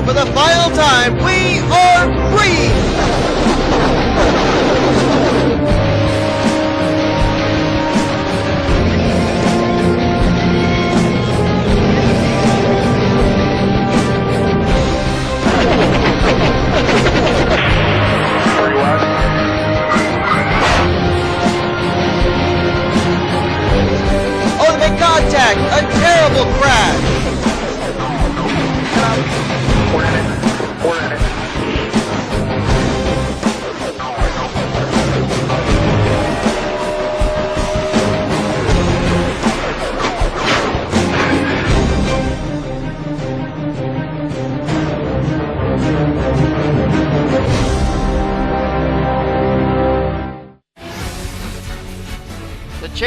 go for the final time. We are green! Oh, they make contact! A terrible crash! We're in it. We're in it. The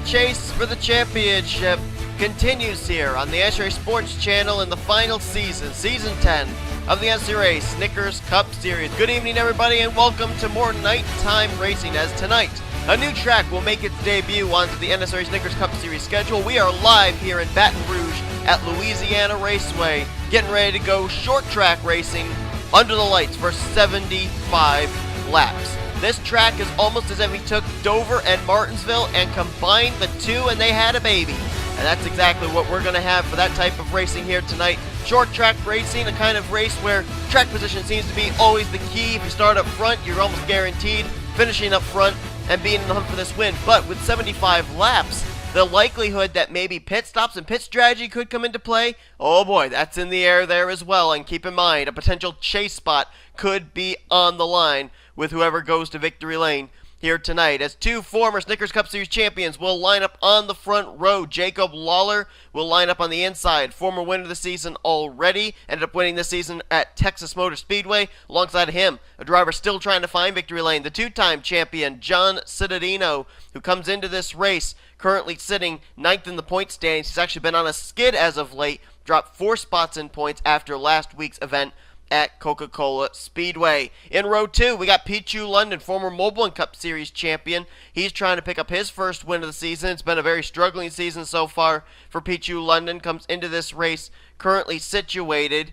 chase for the championship continues here on the NNSCRA Sports Channel in the final season, Season 10 of the NNSCRA Snickers Cup Series. Good evening, everybody, and welcome to more nighttime racing, as tonight a new track will make its debut onto the NNSCRA Snickers Cup Series schedule. We are live here in Baton Rouge at Louisiana Raceway, getting ready to go short track racing under the lights for 75 laps. This track is almost as if we took Dover and Martinsville and combined the two and they had a baby. And that's exactly what we're going to have for that type of racing here tonight. Short track racing, a kind of race where track position seems to be always the key. If you start up front, you're almost guaranteed finishing up front and being in the hunt for this win. But with 75 laps, the likelihood that maybe pit stops and pit strategy could come into play, oh boy, that's in the air there as well. And keep in mind, a potential chase spot could be on the line with whoever goes to victory lane here tonight, as two former Snickers Cup Series champions will line up on the front row. Jacob Lawler will line up on the inside, former winner of the season already, ended up winning this season at Texas Motor Speedway. Alongside him, a driver still trying to find victory lane, the two-time champion John Cittadino, who comes into this race currently sitting 9th in the point standings. He's actually been on a skid as of late, dropped 4 spots in points after last week's event at Coca-Cola Speedway. In row 2, we got Pichu London, former Mobile Cup Series champion. He's trying to pick up his first win of the season. It's been a very struggling season so far for Pichu London. Comes into this race currently situated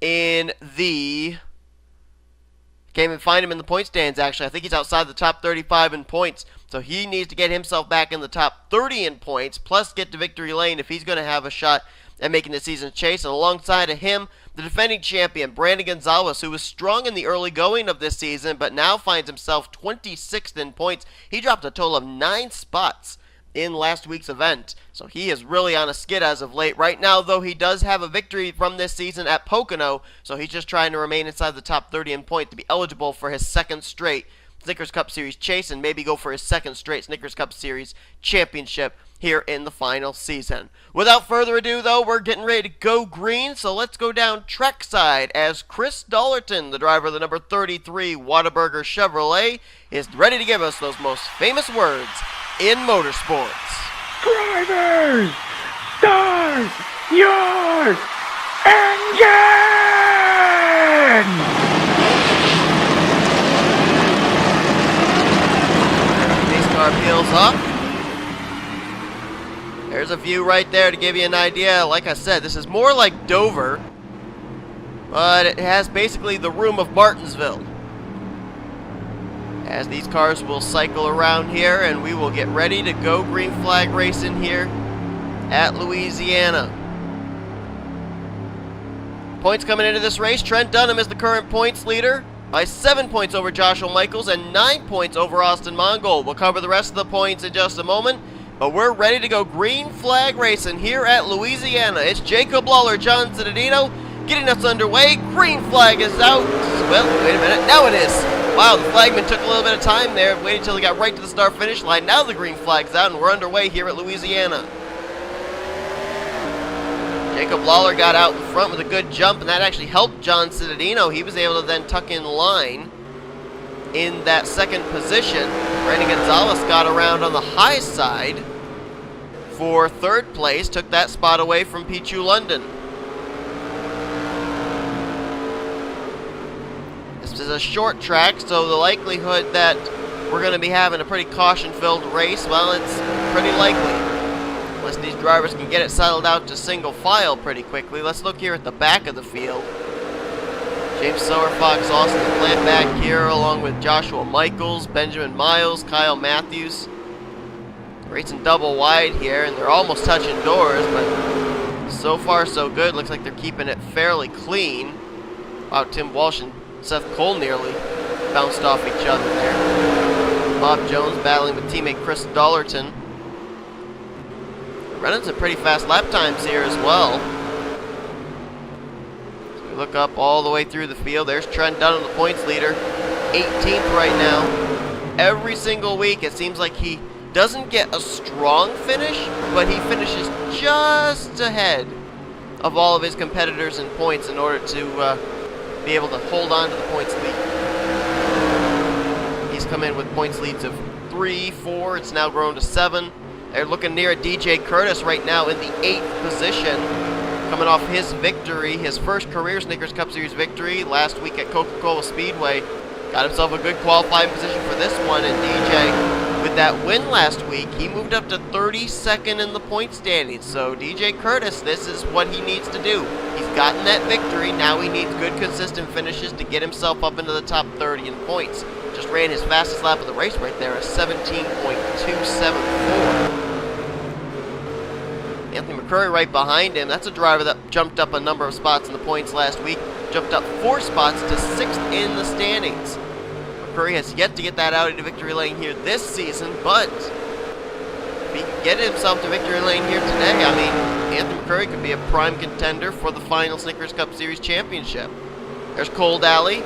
in the... Can't even find him in the point stands, actually. I think he's outside the top 35 in points. So he needs to get himself back in the top 30 in points, plus get to victory lane if he's going to have a shot at making the season chase. And alongside of him, the defending champion, Brandon Gonzalez, who was strong in the early going of this season, but now finds himself 26th in points. He dropped a total of 9 spots in last week's event, so he is really on a skid as of late. Right now, though, he does have a victory from this season at Pocono, so he's just trying to remain inside the top 30 in point to be eligible for his second straight Snickers Cup Series chase and maybe go for his second straight Snickers Cup Series championship here in the final season. Without further ado, though, we're getting ready to go green, so let's go down trackside as Chris Dollerton, the driver of the number 33 Whataburger Chevrolet, is ready to give us those most famous words in motorsports. Drivers, start your engine! Pace car peels off. There's a view right there to give you an idea. Like I said, this is more like Dover, but it has basically the room of Martinsville. As these cars will cycle around here, and we will get ready to go green flag racing here at Louisiana. Points coming into this race. Trent Dunham is the current points leader by 7 points over Joshua Michaels and 9 points over Austin Mongold. We'll cover the rest of the points in just a moment. But we're ready to go green flag racing here at Louisiana. It's Jacob Lawler, John Cittadino, getting us underway. Green flag is out. Well, wait a minute. Now it is. Wow, the flagman took a little bit of time there. Waited until he got right to the start finish line. Now the green flag's out, and we're underway here at Louisiana. Jacob Lawler got out in front with a good jump, and that actually helped John Cittadino. He was able to then tuck in line in that second position. Brandon Gonzalez got around on the high side for third place, took that spot away from Pichu London. This is a short track, so the likelihood that we're going to be having a pretty caution-filled race, well, it's pretty likely. Unless these drivers can get it settled out to single file pretty quickly. Let's look here at the back of the field. James Sowerfox, Austin Plant back here, along with Joshua Michaels, Benjamin Miles, Kyle Matthews. Racing double wide here, and they're almost touching doors, but so far so good. Looks like they're keeping it fairly clean. Wow, Tim Walsh and Seth Cole nearly bounced off each other there. Bob Jones battling with teammate Chris Dollerton. They're running some pretty fast lap times here as well. So we look up all the way through the field. There's Trent Dunn, the points leader, 18th right now. Every single week it seems like he doesn't get a strong finish, but he finishes just ahead of all of his competitors in points in order to be able to hold on to the points lead. He's come in with points leads of 3, 4. It's now grown to 7. They're looking near DJ Curtis right now in the 8th position, coming off his victory, his first career Snickers Cup Series victory last week at Coca-Cola Speedway. Got himself a good qualifying position for this one, and DJ, with that win last week, he moved up to 32nd in the point standings. So DJ Curtis, this is what he needs to do. He's gotten that victory. Now he needs good, consistent finishes to get himself up into the top 30 in points. Just ran his fastest lap of the race right there, a 17.274. Anthony McCurry right behind him. That's a driver that jumped up a number of spots in the points last week. Jumped up 4 spots to 6th in the standings. McCurry has yet to get that out into victory lane here this season, but if he can get himself to victory lane here today, I mean, Anthony McCurry could be a prime contender for the final Snickers Cup Series championship. There's Cole Daly.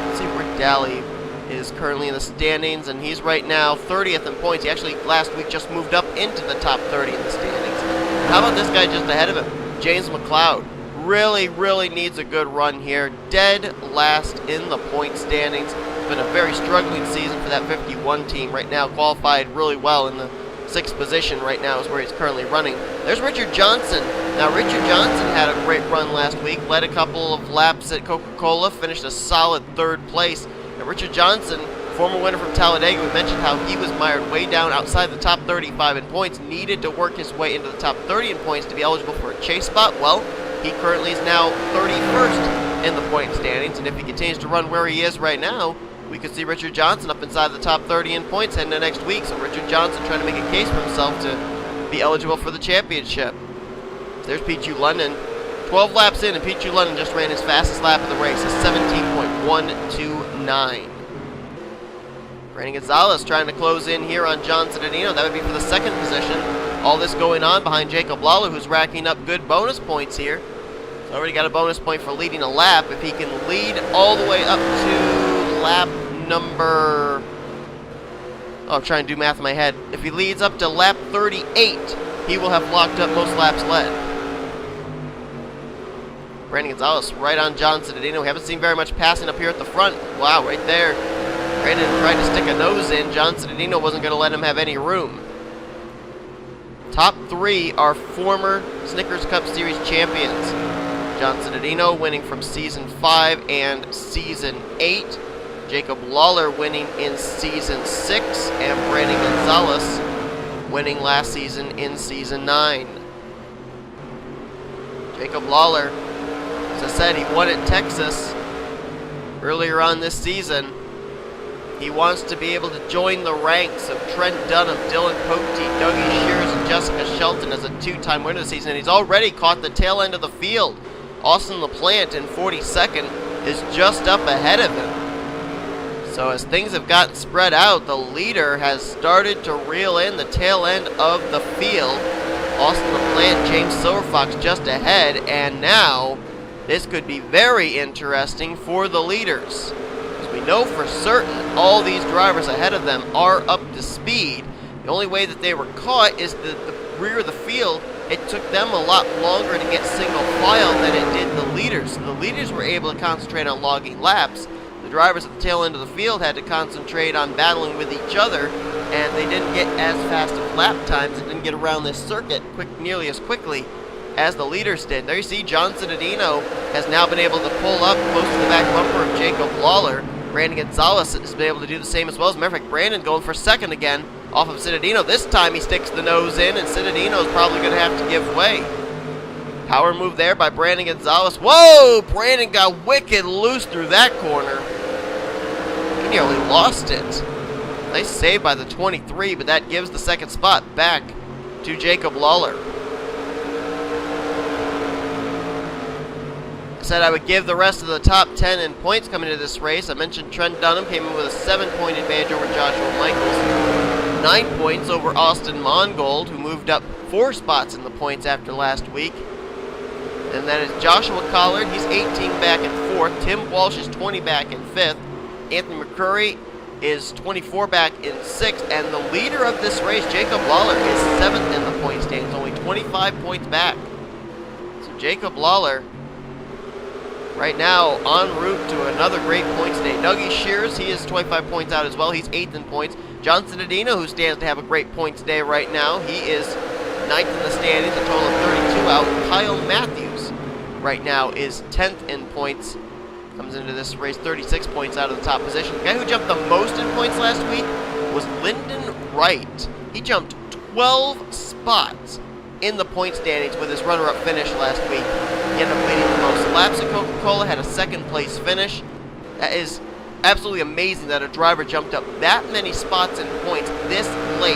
Let's see where Daly is currently in the standings, and he's right now 30th in points. He actually last week just moved up into the top 30 in the standings. How about this guy just ahead of him? James McLeod. Really needs a good run here. Dead last in the point standings. It's been a very struggling season for that 51 team. Right now qualified really well in the 6th position right now is where he's currently running. There's Richard Johnson. Now Richard Johnson had a great run last week. Led a couple of laps at Coca-Cola. Finished a solid 3rd place. And Richard Johnson, former winner from Talladega, we mentioned how he was mired way down outside the top 35 in points. Needed to work his way into the top 30 in points to be eligible for a chase spot. Well, he currently is now 31st in the point standings, and if he continues to run where he is right now, we could see Richard Johnson up inside the top 30 in points heading into next week. So Richard Johnson trying to make a case for himself to be eligible for the championship. There's Pete London. 12 laps in, and Pete London just ran his fastest lap of the race, a 17.129. Brandon Gonzalez trying to close in here on John Citadino. That would be for the 2nd position. All this going on behind Jacob Lawler, who's racking up good bonus points here. He's already got a bonus point for leading a lap. If he can lead all the way up to lap number... Oh, I'm trying to do math in my head. If he leads up to lap 38, he will have locked up most laps led. Brandon Gonzalez right on John Citadino. We haven't seen very much passing up here at the front. Wow, right there. Brandon tried to stick a nose in. John Citadino wasn't going to let him have any room. Top 3 are former Snickers Cup Series champions. John Citadino winning from Season 5 and Season 8. Jacob Lawler winning in Season 6. And Brandon Gonzalez winning last season in Season 9. Jacob Lawler, as I said, he won at Texas earlier on this season. He wants to be able to join the ranks of Trent Dunham, Dylan Poteet, Dougie Shears, and Jessica Shelton as a 2-time winner this season, and he's already caught the tail end of the field. Austin LaPlante in 42nd is just up ahead of him. So as things have gotten spread out, the leader has started to reel in the tail end of the field. Austin LaPlante, James Silverfox just ahead, and now this could be very interesting for the leaders. We know for certain all these drivers ahead of them are up to speed. The only way that they were caught is the rear of the field. It took them a lot longer to get single file than it did the leaders. So the leaders were able to concentrate on logging laps. The drivers at the tail end of the field had to concentrate on battling with each other, and they didn't get as fast of lap times. They didn't get around this circuit nearly as quickly as the leaders did. There you see John Citadino has now been able to pull up close to the back bumper of Jacob Lawler. Brandon Gonzalez has been able to do the same as well. As a matter of fact, Brandon going for 2nd again off of Citadino. This time he sticks the nose in, and Citadino is probably going to have to give way. Power move there by Brandon Gonzalez. Whoa! Brandon got wicked loose through that corner. He nearly lost it. Nice save by the 23, but that gives the second spot back to Jacob Lawler. I said I would give the rest of the top 10 in points coming into this race. I mentioned Trent Dunham came in with a 7-point advantage over Joshua Michaels. 9 points over Austin Mongold, who moved up 4 spots in the points after last week. And that is Joshua Collard. He's 18 back in 4th. Tim Walsh is 20 back in 5th. Anthony McCurry is 24 back in 6th. And the leader of this race, Jacob Lawler, is 7th in the point standings, only 25 points back. So Jacob Lawler, right now, en route to another great points day. Dougie Shears, he is 25 points out as well. He's 8th in points. Johnson Adino, who stands to have a great points day right now, he is 9th in the standings, a total of 32 out. Kyle Matthews, right now, is 10th in points. Comes into this race 36 points out of the top position. The guy who jumped the most in points last week was Lyndon Wright. He jumped 12 spots in the point standings with his runner-up finish last week. He ended up leading the most laps at Coca-Cola, had a second-place finish. That is absolutely amazing that a driver jumped up that many spots in points this late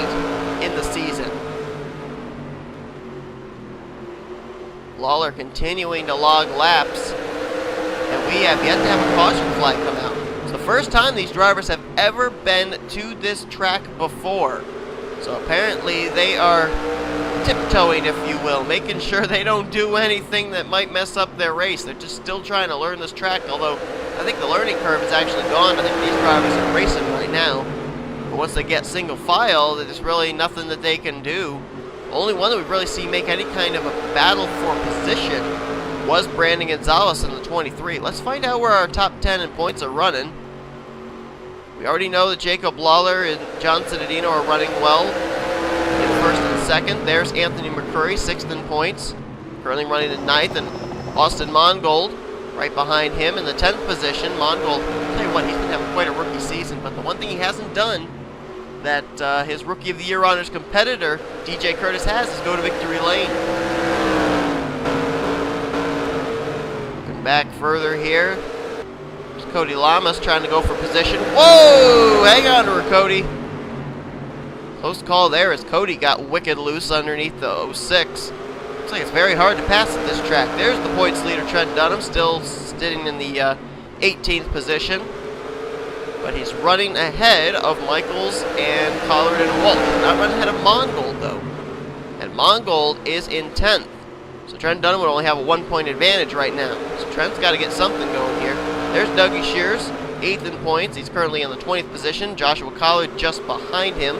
in the season. Lawler continuing to log laps, and we have yet to have a caution flag come out. It's the first time these drivers have ever been to this track before. So apparently they are tiptoeing, if you will, making sure they don't do anything that might mess up their race. They're just still trying to learn this track, although I think the learning curve is actually gone. I think these drivers are racing right now. But once they get single file, there's really nothing that they can do. The only one that we really see make any kind of a battle for position was Brandon Gonzalez in the 23. Let's find out where our top 10 in points are running. We already know that Jacob Lawler and Johnson Adino are running well in 1st and 2nd. There's Anthony McCurry, 6th in points, currently running in 9th, and Austin Mongold right behind him in the 10th position. Mongold, I'll tell you what, he's been having quite a rookie season, but the one thing he hasn't done that his Rookie of the Year honors competitor, DJ Curtis, has is go to victory lane. Looking back further here, there's Cody Lamas trying to go for position. Whoa! Hang on to her, Cody. Close call there as Cody got wicked loose underneath the 06. Looks like it's very hard to pass at this track. There's the points leader, Trent Dunham, still sitting in the 18th position. But he's running ahead of Michaels and Collard and Walsh. Not running ahead of Mongold, though. And Mongold is in 10th. So Trent Dunham would only have a 1-point advantage right now. So Trent's got to get something going here. There's Dougie Shears, 8th in points. He's currently in the 20th position. Joshua Collard just behind him.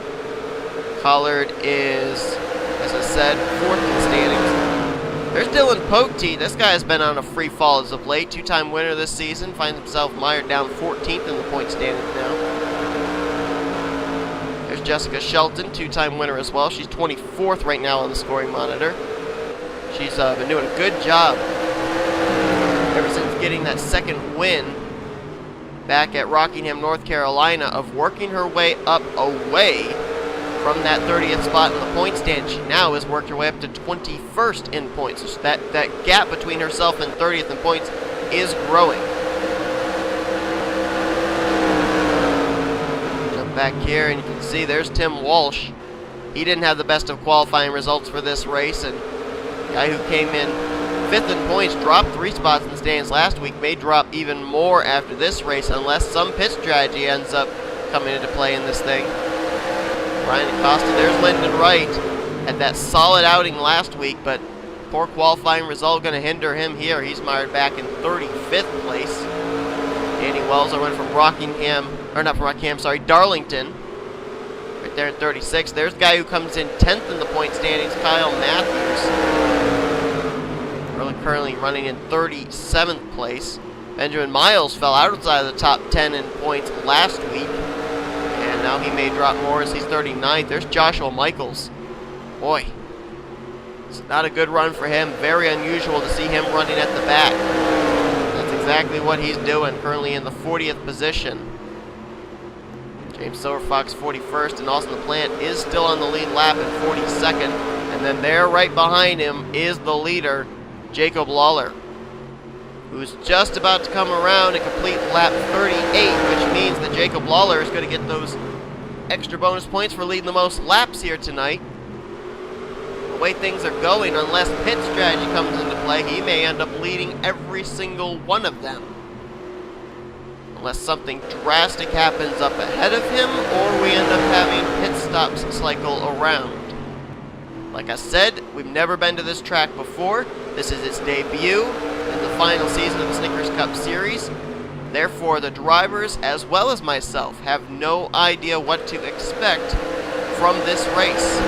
Collard is, as I said, 4th in standings. There's Dylan Pote. This guy has been on a free fall as of late. 2-time winner this season. Finds himself mired down 14th in the point standings now. There's Jessica Shelton, 2-time winner as well. She's 24th right now on the scoring monitor. She's been doing a good job ever since getting that second win back at Rockingham, North Carolina, of working her way up away from that 30th spot in the point stand. She now has worked her way up to 21st in points. So that gap between herself and 30th in points is growing. Jump back here and you can see there's Tim Walsh. He didn't have the best of qualifying results for this race, and the guy who came in 5th in points dropped 3 spots in the standings last week, may drop even more after this race unless some pit strategy ends up coming into play in this thing. Ryan Acosta, there's Lyndon Wright. Had that solid outing last week, but poor qualifying result going to hinder him here. He's mired back in 35th place. Danny Wells, I went from Darlington. Right there in 36th. There's the guy who comes in 10th in the point standings, Kyle Matthews. Currently running in 37th place. Benjamin Miles fell outside of the top 10 in points last week, and now he may drop more as he's 39th. There's Joshua Michaels. Boy, it's not a good run for him. Very unusual to see him running at the back. That's exactly what he's doing, currently in the 40th position. James Silverfox 41st, and Austin LaPlante is still on the lead lap in 42nd. And then there right behind him is the leader, Jacob Lawler, who's just about to come around and complete lap 38, which means that Jacob Lawler is going to get those extra bonus points for leading the most laps here tonight. The way things are going, unless pit strategy comes into play, he may end up leading every single one of them. Unless something drastic happens up ahead of him, or we end up having pit stops cycle around. Like I said, we've never been to this track before. This is its debut in the final season of the Snickers Cup Series. Therefore, the drivers, as well as myself, have no idea what to expect from this race.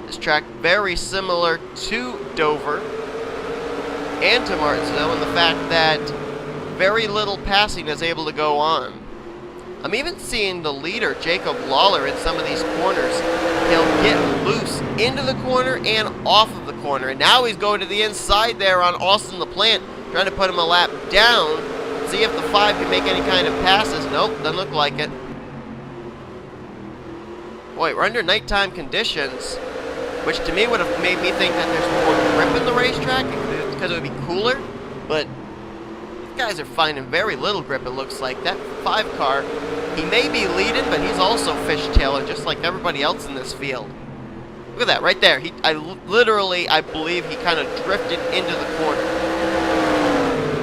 This track very similar to Dover and to Martinsville in the fact that very little passing is able to go on. I'm even seeing the leader, Jacob Lawler, in some of these corners. He'll get loose into the corner and off of the corner. And now he's going to the inside there on Austin LaPlante, trying to put him a lap down. See if the 5 can make any kind of passes. Nope, doesn't look like it. Boy, we're under nighttime conditions, which to me would have made me think that there's more grip in the racetrack because it would be cooler. But these guys are finding very little grip, it looks like. That 5 car, he may be leading, but he's also fishtailing just like everybody else in this field. Look at that, right there. I believe he kind of drifted into the corner.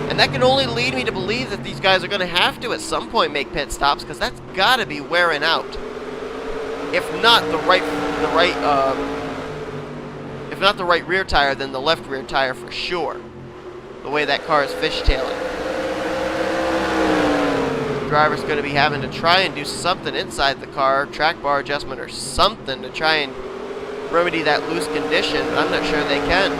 And that can only lead me to believe that these guys are going to have to at some point make pit stops, because that's got to be wearing out. If not the right rear tire, then the left rear tire for sure. The way that car is fishtailing. The driver's going to be having to try and do something inside the car, track bar adjustment or something to try and remedy that loose condition, but I'm not sure they can.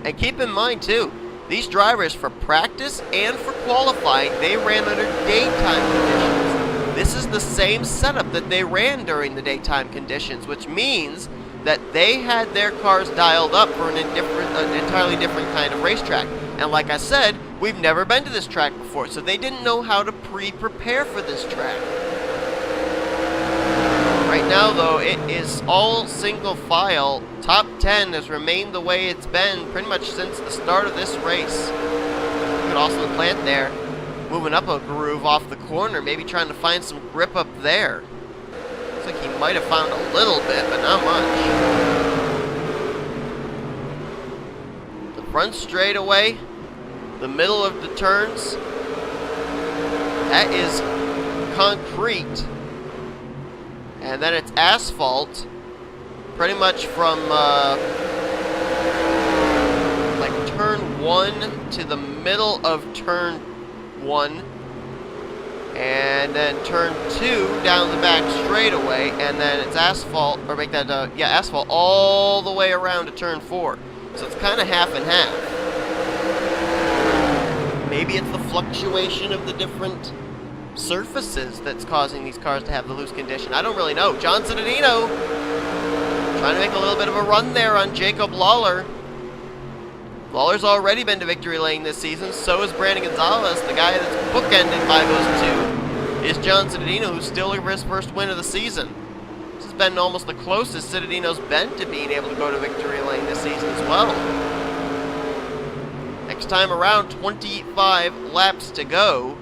And keep in mind too, these drivers for practice and for qualifying, they ran under daytime conditions. This is the same setup that they ran during the daytime conditions, which means that they had their cars dialed up for an entirely different kind of racetrack. And like I said, we've never been to this track before, so they didn't know how to prepare for this track. Right now, though, it is all single file. Top 10 has remained the way it's been pretty much since the start of this race. Look at Austin LaPlante there, moving up a groove off the corner, maybe trying to find some grip up there. Looks like he might have found a little bit, but not much. The front straightaway, the middle of the turns, that is concrete. And then it's asphalt, pretty much from like turn 1 to the middle of turn 1. And then turn 2 down the back straightaway, and then it's asphalt, or make that, asphalt all the way around to turn 4. So it's kind of half and half. Maybe it's the fluctuation of the different surfaces that's causing these cars to have the loose condition. I don't really know. John Cittadino trying to make a little bit of a run there on Jacob Lawler. Lawler's already been to victory lane this season, so is Brandon Gonzalez. The guy that's bookended by those two is John Cittadino, who's still looking for his first win of the season. This has been almost the closest Cittadino's been to being able to go to victory lane this season as well. Next time around, 25 laps to go.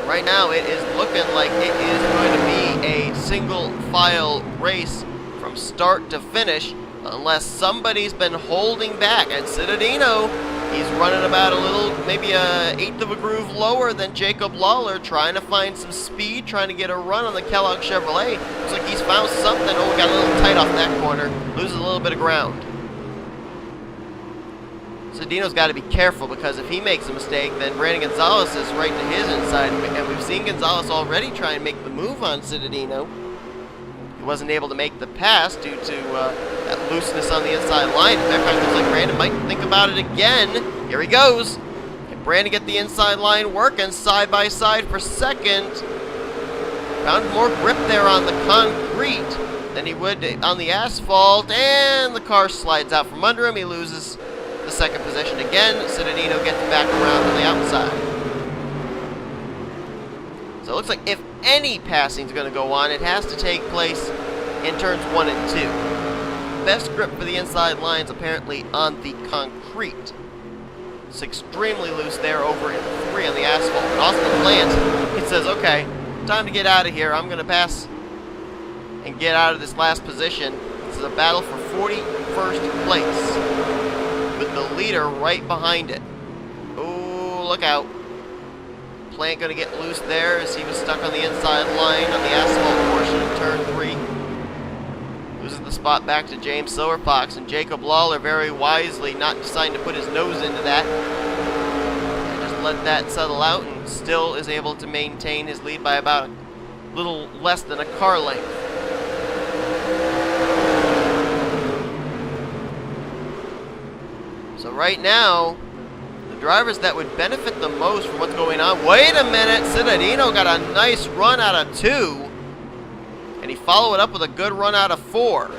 Right now, it is looking like it is going to be a single file race from start to finish, unless somebody's been holding back. And Cittadino, he's running about a little, maybe an eighth of a groove lower than Jacob Lawler, trying to find some speed, trying to get a run on the Kellogg Chevrolet. Looks like he's found something. Oh, we got a little tight off that corner. Loses a little bit of ground. Cittadino's got to be careful, because if he makes a mistake, then Brandon Gonzalez is right to his inside. And we've seen Gonzalez already try and make the move on Cittadino. He wasn't able to make the pass due to that looseness on the inside line. In fact, it looks like Brandon might think about it again. Here he goes. Can Brandon get the inside line working side by side for second? Found more grip there on the concrete than he would on the asphalt. And the car slides out from under him. He loses the second position again. Cittadino gets back around on the outside. So it looks like if any passing is going to go on, it has to take place in turns 1 and 2. Best grip for the inside lines apparently on the concrete. It's extremely loose there over in 3 on the asphalt. And Austin Plant, he says, okay, time to get out of here. I'm going to pass and get out of this last position. This is a battle for 41st place with the leader right behind it. Oh, look out. Plant going to get loose there as he was stuck on the inside line on the asphalt portion of turn 3. Loses the spot back to James Silverfox, and Jacob Lawler very wisely not deciding to put his nose into that. And just let that settle out, and still is able to maintain his lead by about a little less than a car length. So right now, the drivers that would benefit the most from what's going on. Wait a minute, Cittadino got a nice run out of 2. And he followed it up with a good run out of 4.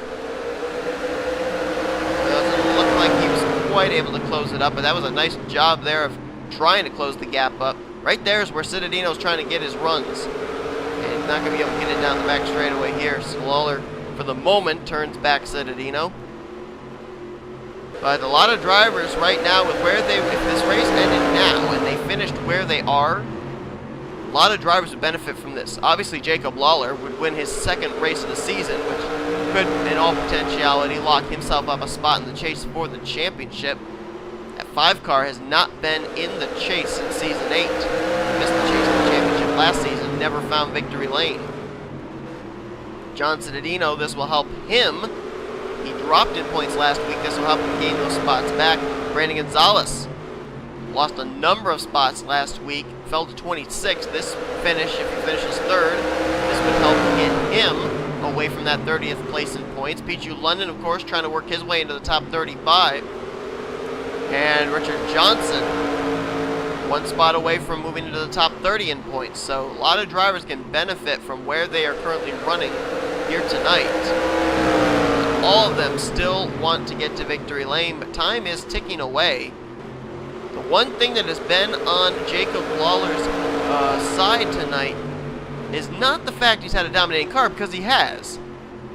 Doesn't look like he was quite able to close it up, but that was a nice job there of trying to close the gap up. Right there is where Cittadino's trying to get his runs. And he's not going to be able to get it down the back straightaway here. So Lawler, for the moment, turns back Cittadino. But a lot of drivers right now, with where they, if this race ended now and they finished where they are, a lot of drivers would benefit from this. Obviously, Jacob Lawler would win his 2nd race of the season, which could, in all potentiality, lock himself up a spot in the chase for the championship. That 5 car has not been in the chase since season 8. He missed the chase for the championship last season, never found victory lane. John Cittadino, this will help him. He dropped in points last week. This will help him gain those spots back. Brandon Gonzalez lost a number of spots last week. Fell to 26th. This finish, if he finishes 3rd, this would help get him away from that 30th place in points. Pichu London, of course, trying to work his way into the top 35. And Richard Johnson, 1 spot away from moving into the top 30 in points. So a lot of drivers can benefit from where they are currently running here tonight. All of them still want to get to victory lane, but time is ticking away. The one thing that has been on Jacob Lawler's side tonight is not the fact he's had a dominating car, because he has,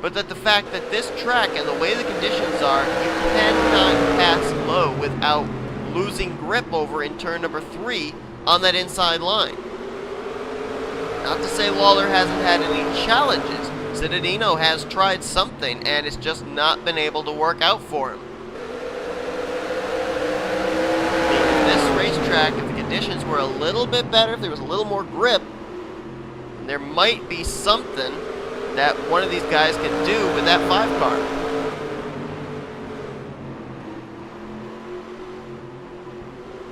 but that the fact that this track and the way the conditions are, you cannot pass low without losing grip over in turn number 3 on that inside line. Not to say Lawler hasn't had any challenges. Cittadino has tried something, and it's just not been able to work out for him. This racetrack, if the conditions were a little bit better, if there was a little more grip, there might be something that one of these guys can do with that 5 car.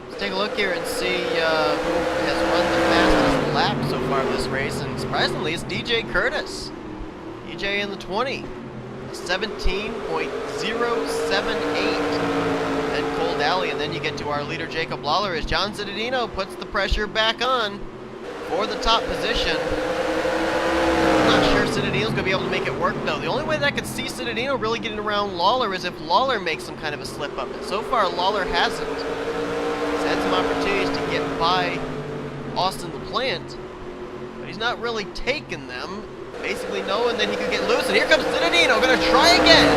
Let's take a look here and see who has run the fastest lap so far of this race, and surprisingly, it's DJ Curtis. DJ in the 20, 17.078. Then Cole Daly, and then you get to our leader Jacob Lawler as John Cittadino puts the pressure back on for the top position. I'm not sure Cittadino's going to be able to make it work, though. The only way that I could see Cittadino really getting around Lawler is if Lawler makes some kind of a slip-up, and so far Lawler hasn't. He's had some opportunities to get by Austin the Plant, but he's not really taken them. Basically knowing that he could get loose, and here comes Cittadino, gonna try again.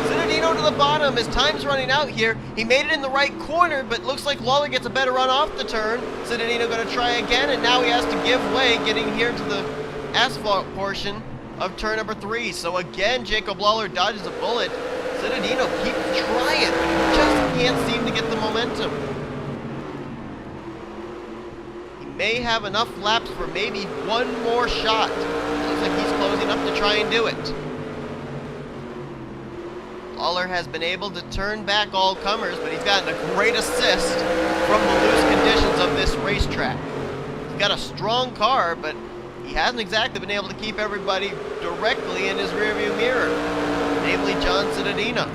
Cittadino to the bottom, his time's running out here. He made it in the right corner, but looks like Lawler gets a better run off the turn. Cittadino gonna try again, and now he has to give way, getting here to the asphalt portion of turn number 3. So again, Jacob Lawler dodges a bullet. Cittadino keeps trying, but he just can't seem to get the momentum. He may have enough laps for maybe 1 more shot. Looks like he's closing up to try and do it. Lawler has been able to turn back all comers, but he's gotten a great assist from the loose conditions of this racetrack. He's got a strong car, but he hasn't exactly been able to keep everybody directly in his rearview mirror, namely John Cittadino.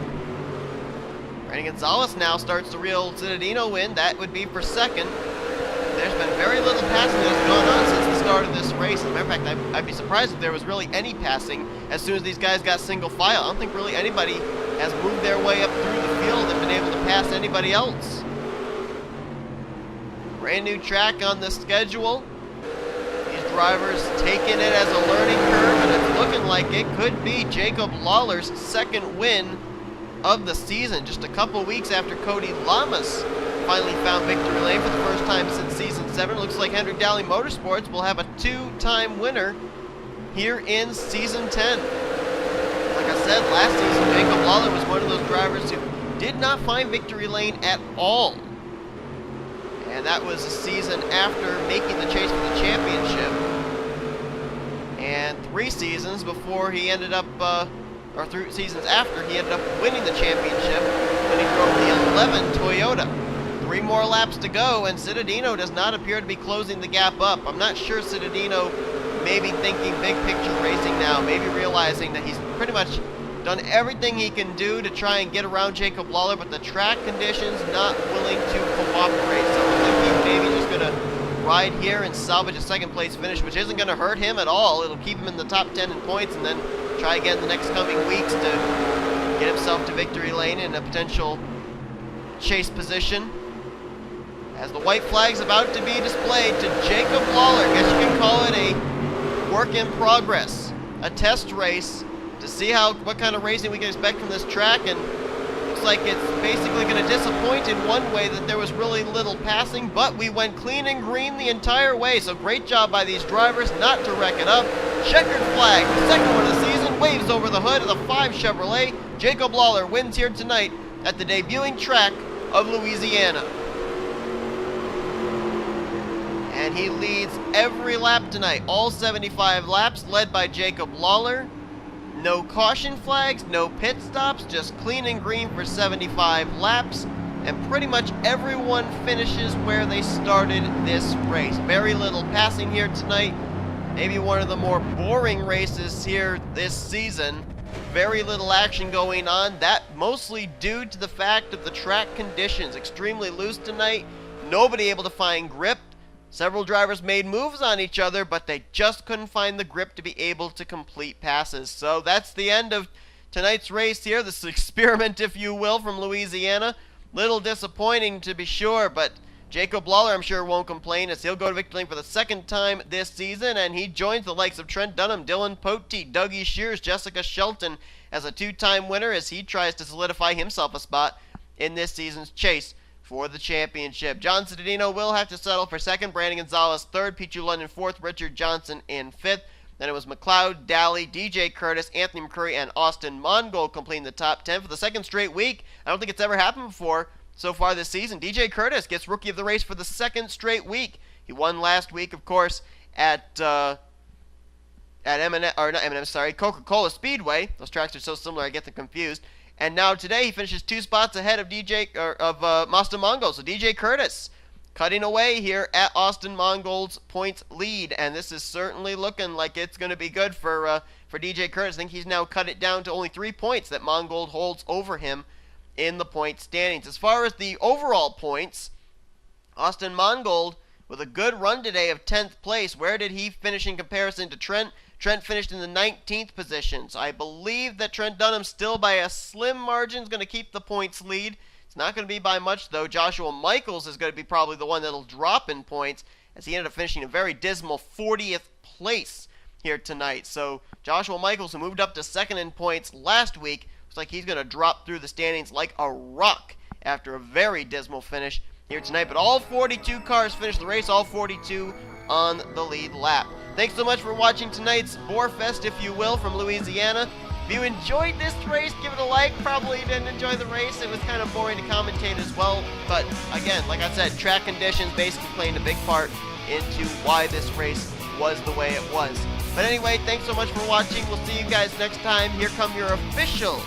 Brandon Gonzalez now starts the real Cittadino win. That would be for 2nd. There's been very little passing that's gone on since the start of this race. As a matter of fact, I'd be surprised if there was really any passing as soon as these guys got single file. I don't think really anybody has moved their way up through the field and been able to pass anybody else. Brand new track on the schedule. These drivers taking it as a learning curve, and it's looking like it could be Jacob Lawler's second win of the season, just a couple weeks after Cody Lamas finally found victory lane for the first time since season 7. Looks like Hendrick Dowley Motorsports will have a 2-time winner here in season 10. Like I said, last season Jacob Lawler was one of those drivers who did not find victory lane at all. And that was a season after making the chase for the championship. And 3 seasons before he ended up, or 3 seasons after he ended up winning the championship when he drove the 11 Toyota. 3 more laps to go, and Cittadino does not appear to be closing the gap up. I'm not sure Cittadino may be thinking big picture racing now, maybe realizing that he's pretty much done everything he can do to try and get around Jacob Lawler, but the track conditions not willing to cooperate. So I think he's maybe just going to ride here and salvage a second place finish, which isn't going to hurt him at all. It'll keep him in the top 10 in points, and then try again the next coming weeks to get himself to victory lane in a potential chase position. As the white flag's about to be displayed to Jacob Lawler, I guess you can call it a work in progress, a test race, to see what kind of racing we can expect from this track. And looks like it's basically going to disappoint in one way, that there was really little passing, but we went clean and green the entire way, so great job by these drivers not to wreck it up. Checkered flag, the second one of the season, waves over the hood of the 5 Chevrolet. Jacob Lawler wins here tonight at the debuting track of Louisiana. And he leads every lap tonight, all 75 laps, led by Jacob Lawler. No caution flags, no pit stops, just clean and green for 75 laps, and pretty much everyone finishes where they started this race. Very little passing here tonight. Maybe one of the more boring races here this season. Very little action going on. That mostly due to the fact of the track conditions. Extremely loose tonight. Nobody able to find grip. Several drivers made moves on each other, but they just couldn't find the grip to be able to complete passes. So that's the end of tonight's race here, this experiment, if you will, from Louisiana. Little disappointing to be sure, but Jacob Lawler, I'm sure, won't complain, as he'll go to victory lane for the second time this season, and he joins the likes of Trent Dunham, Dylan Poteet, Dougie Shears, Jessica Shelton as a 2-time winner, as he tries to solidify himself a spot in this season's chase for the championship. John Cittadino will have to settle for second, Brandon Gonzalez third, Pichu London fourth, Richard Johnson in fifth. Then it was McLeod, Dally, DJ Curtis, Anthony McCurry, and Austin Mongold completing the top 10 for the second straight week. I don't think it's ever happened before so far this season. DJ Curtis gets Rookie of the Race for the second straight week. He won last week, of course, at Coca-Cola Speedway. Those tracks are so similar, I get them confused. And now today he finishes 2 spots ahead of Austin Mongold. So DJ Curtis cutting away here at Austin Mongold's points lead, and this is certainly looking like it's going to be good for DJ Curtis. I think he's now cut it down to only 3 points that Mongold holds over him in the point standings. As far as the overall points, Austin Mongold with a good run today of 10th place. Where did he finish in comparison to Trent? Trent finished in the 19th position. So I believe that Trent Dunham, still by a slim margin, is going to keep the points lead. It's not going to be by much, though. Joshua Michaels is going to be probably the one that'll drop in points, as he ended up finishing a very dismal 40th place here tonight. So Joshua Michaels, who moved up to second in points last week, looks like he's going to drop through the standings like a rock after a very dismal finish here tonight. But all 42 cars finished the race, all 42 on the lead lap. Thanks so much for watching tonight's Boar Fest, if you will, from Louisiana. If you enjoyed this race, give it a like. Probably didn't enjoy the race. It was kind of boring to commentate as well. But again, like I said, track conditions basically playing a big part into why this race was the way it was. But anyway, thanks so much for watching. We'll see you guys next time. Here come your official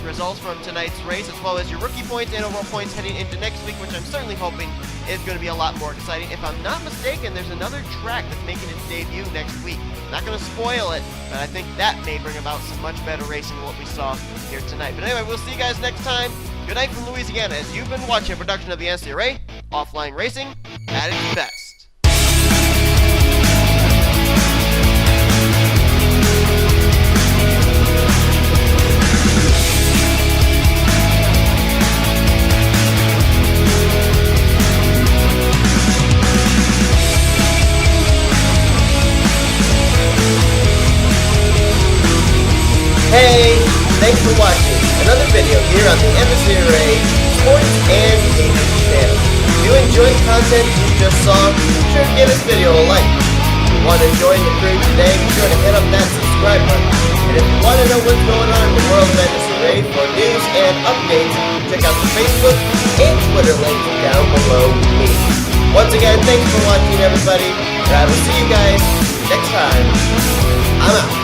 results from tonight's race, as well as your rookie points and overall points heading into next week, which I'm certainly hoping is going to be a lot more exciting. If I'm not mistaken, there's another track that's making its debut next week. Not going to spoil it, but I think that may bring about some much better racing than what we saw here tonight. But anyway, we'll see you guys next time. Good night from Louisiana, as you've been watching a production of the NNSCRA, offline racing at its best. great content you just saw, be sure to give this video a like. If you want to join the crew today, be sure to hit up that subscribe button. And if you want to know what's going on in the world of NNSCRA for news and updates, check out the Facebook and Twitter links down below me. Once again, thanks for watching, everybody, and I will see you guys next time. I'm out.